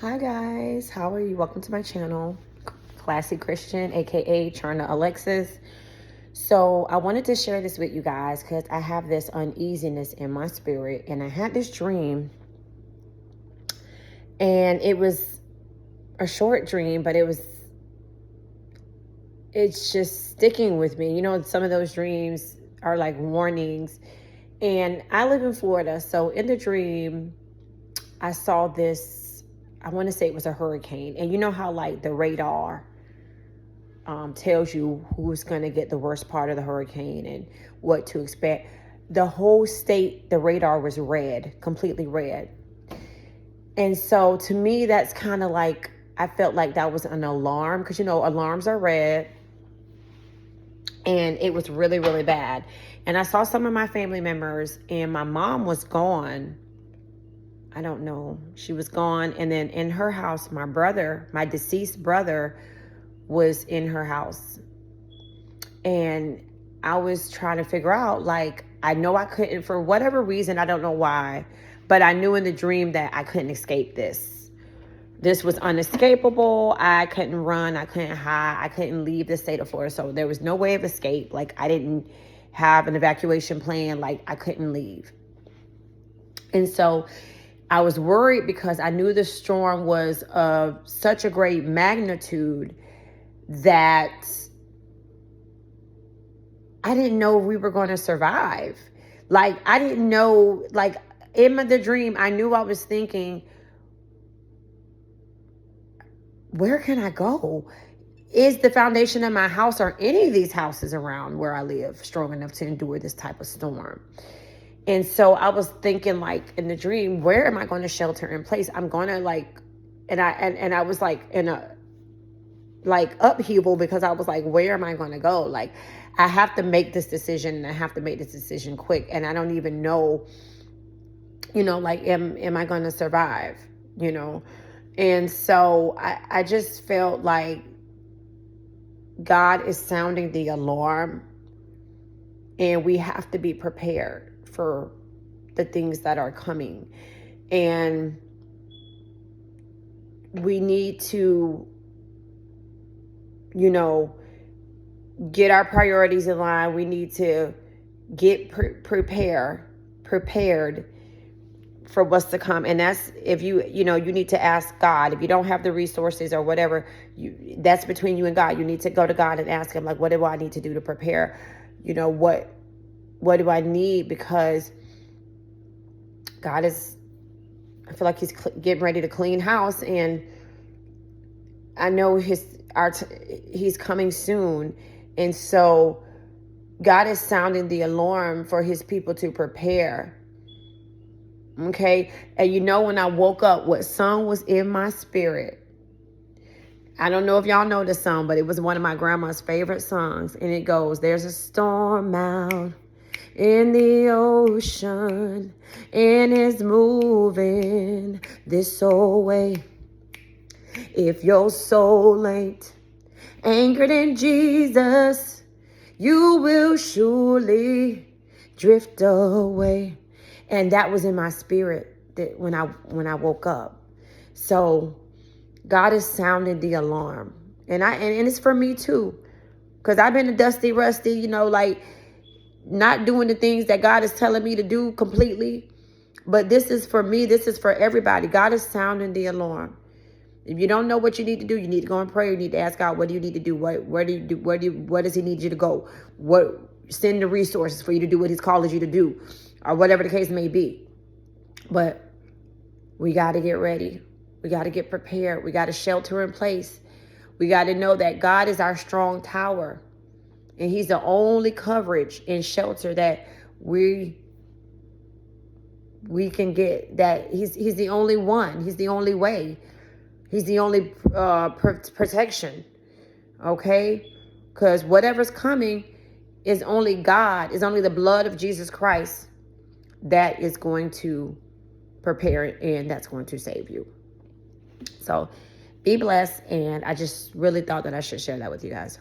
Hi guys, how are you? Welcome to my channel, Classy Christian, aka Charna Alexis. So I wanted to share this with you guys because I have this uneasiness in my spirit, and I had this dream, and it was a short dream, but it's just sticking with me. You know, some of those dreams are like warnings. And I live in Florida, so in the dream I saw this, I want to say it was a hurricane. And you know how like the radar tells you who's going to get the worst part of the hurricane and what to expect. The whole state, the radar was red, completely red. And so to me, that's kind of like, I felt like that was an alarm because, you know, alarms are red. And it was really, really bad. And I saw some of my family members, and my mom was gone. I don't know. She was gone. And then in her house, my brother, my deceased brother, was in her house. And I was trying to figure out, like, I know I couldn't, for whatever reason, I don't know why, but I knew in the dream that I couldn't escape this. This was unescapable. I couldn't run. I couldn't hide. I couldn't leave the state of Florida. So there was no way of escape. Like, I didn't have an evacuation plan. Like, I couldn't leave. And so I was worried because I knew the storm was of such a great magnitude that I didn't know we were going to survive. Like, I didn't know, like, in the dream, I knew I was thinking, where can I go? Is the foundation of my house or any of these houses around where I live strong enough to endure this type of storm? And so I was thinking, like, in the dream, where am I going to shelter in place? I'm going to like, and I was like in a like upheaval because I was like, where am I going to go? Like, I have to make this decision, and I have to make this decision quick. And I don't even know, you know, like, am I going to survive, you know? And so I just felt like God is sounding the alarm, and we have to be prepared for the things that are coming. And we need to, you know, get our priorities in line. We need to get prepared for what's to come. And that's, if you need to ask God. If you don't have the resources or whatever, that's between you and God. You need to go to God and ask him, like, what do I need to do to prepare? You know, what do I need? Because God is, I feel like he's getting ready to clean house, and I know he's coming soon. And so God is sounding the alarm for his people to prepare. Okay. And you know, when I woke up, what song was in my spirit? I don't know if y'all know the song, but it was one of my grandma's favorite songs. And it goes, there's a storm out in the ocean, and it's moving this soul way. If your soul ain't anchored in Jesus, you will surely drift away. And that was in my spirit that when I woke up. So God is sounding the alarm. And it's for me too. Because I've been a dusty, rusty, you know, like not doing the things that God is telling me to do completely. But this is for me. This is for everybody. God is sounding the alarm. If you don't know what you need to do, you need to go and pray. You need to ask God, what do you need to do? Where does he need you to go? Send the resources for you to do what he's calling you to do, or whatever the case may be. But we got to get ready. We got to get prepared. We got to shelter in place. We got to know that God is our strong tower, and he's the only coverage and shelter that we can get. That he's the only one. He's the only way. He's the only protection, okay? Because whatever's coming is only God, is only the blood of Jesus Christ that is going to prepare it, and that's going to save you. So be blessed, and I just really thought that I should share that with you guys.